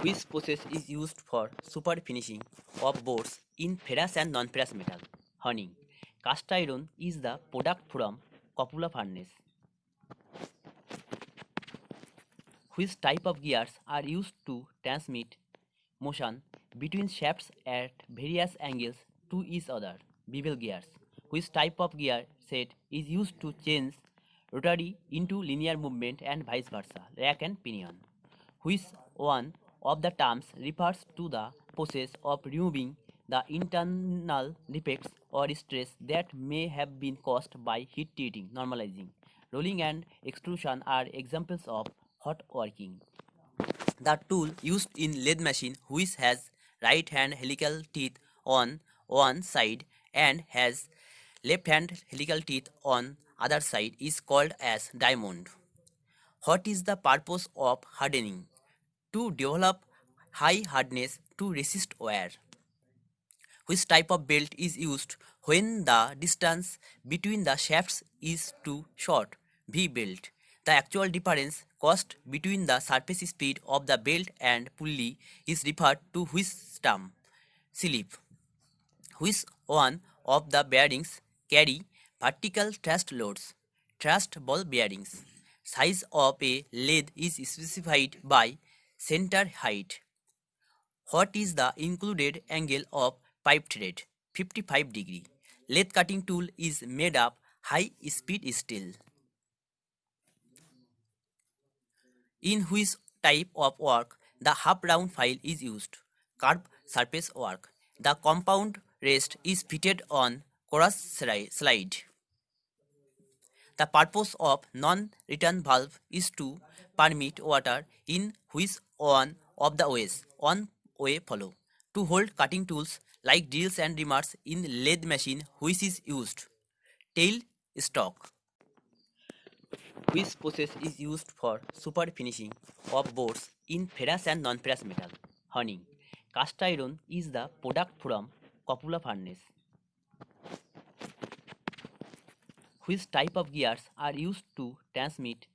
Which process is used for super finishing of boards in ferrous and non-ferrous metal? Honing. Cast iron is the product from copula furnace. Which type of gears are used to transmit motion between shafts at various angles to each other? Bevel gears. Which type of gear set is used to change rotary into linear movement and vice versa? Rack and pinion. Which one of the terms refers to the process of removing the internal defects or stress that may have been caused by heat treating, normalizing? Rolling and extrusion are examples of hot working. The tool used in lathe machine, which has right hand helical teeth on one side and has left hand helical teeth on other side, is called as diamond. What is the purpose of hardening? To develop high hardness to resist wear. Which type of belt is used when the distance between the shafts is too short? V belt. The actual difference caused between the surface speed of the belt and pulley is referred to which term? Slip. Which one of the bearings carry vertical thrust loads? Thrust ball bearings. Size of a lathe is specified by center height. What is the included angle of pipe thread? 55 degree. Lathe cutting tool is made of high speed steel. In which type of work the half round file is used? Curved surface work. The compound rest is fitted on cross slide. The purpose of non-return valve is to permit water in which one of the ways one way follow. To hold cutting tools like drills and reamers in lathe machine, which is used? Tail stock. Which process is used for super finishing of boards in ferrous and non-ferrous metal? Honing. Cast iron is the product from copula furnace. Which type of gears are used to transmit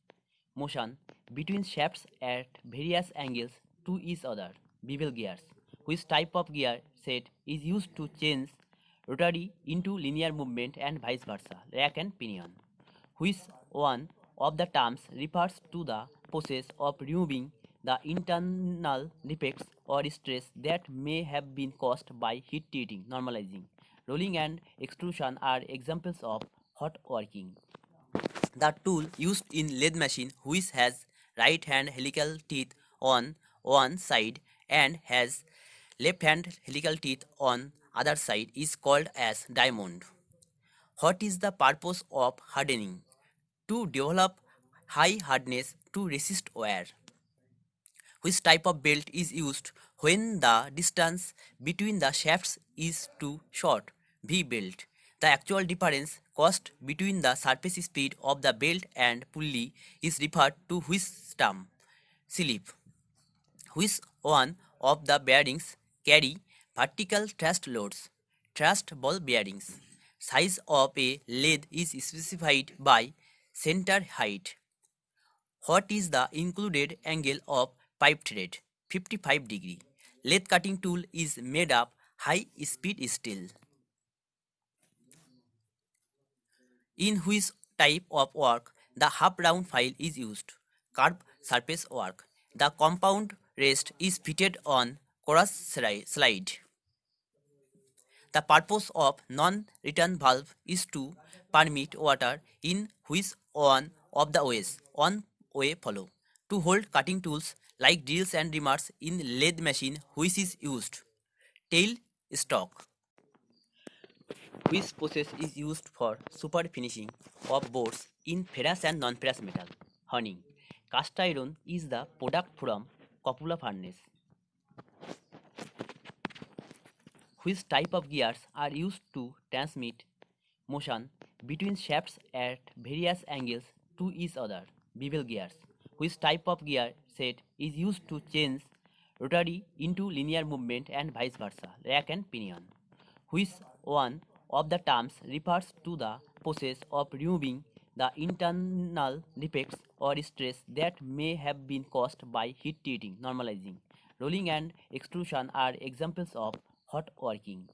motion between shafts at various angles to each other? Bevel gears. Which type of gear set is used to change rotary into linear movement and vice versa? Rack and pinion. Which one of the terms refers to the process of removing the internal defects or stress that may have been caused by heat treating, normalizing? Rolling and extrusion are examples of hot working. The tool used in lathe machine, which has right hand helical teeth on one side and has left hand helical teeth on other side, is called as diamond. What is the purpose of hardening? To develop high hardness to resist wear. Which type of belt is used when the distance between the shafts is too short? V belt. The actual difference caused between the surface speed of the belt and pulley is referred to which term? Slip. Which one of the bearings carry vertical thrust loads? Thrust ball bearings. Size of a lathe is specified by center height. What is the included angle of pipe thread? 55 degree. Lathe cutting tool is made of high speed steel. In which type of work the half round file is used? Curved surface work. The compound rest is fitted on cross slide. The purpose of non-return valve is to permit water in which one of the ways one way follow. To hold cutting tools like drills and reamers in lathe machine, which is used? Tail stock. Which process is used for super finishing of boards in ferrous and non-ferrous metal? Honing. Cast iron is the product from copula furnace. Which type of gears are used to transmit motion between shafts at various angles to each other? Bevel gears. Which type of gear set is used to change rotary into linear movement and vice versa? Rack and pinion. Which one of the terms refers to the process of removing the internal defects or stress that may have been caused by heat treating, normalizing? Rolling and extrusion are examples of hot working.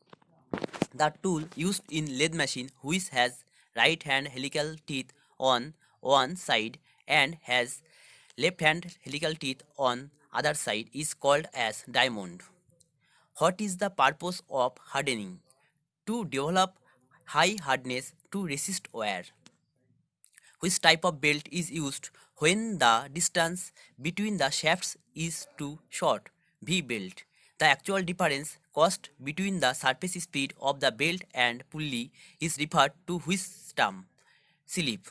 The tool used in lathe machine, which has right hand helical teeth on one side and has left hand helical teeth on other side, is called as diamond. What is the purpose of hardening? To develop high hardness to resist wear. Which type of belt is used when the distance between the shafts is too short? V belt. The actual difference cost between the surface speed of the belt and pulley is referred to which term? Slip.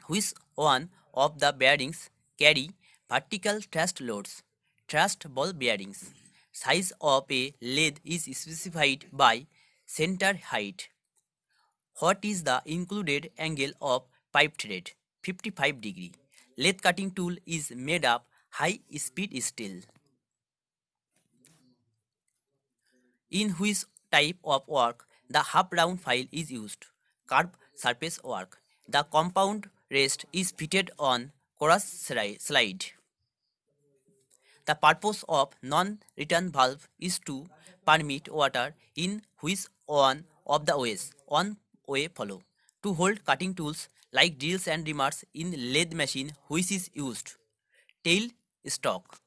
Which one of the bearings carry vertical thrust loads? Thrust ball bearings. Size of a lathe is specified by center height. What is the included angle of pipe thread? 55 degree. Lathe cutting tool is made of high speed steel. In which type of work the half round file is used? Curved surface work. The compound rest is fitted on chorus slide. The purpose of non-return valve is to permit water in which one of the ways, one way follow. To hold cutting tools like drills and reamers in lathe machine which is used. Tail stalk.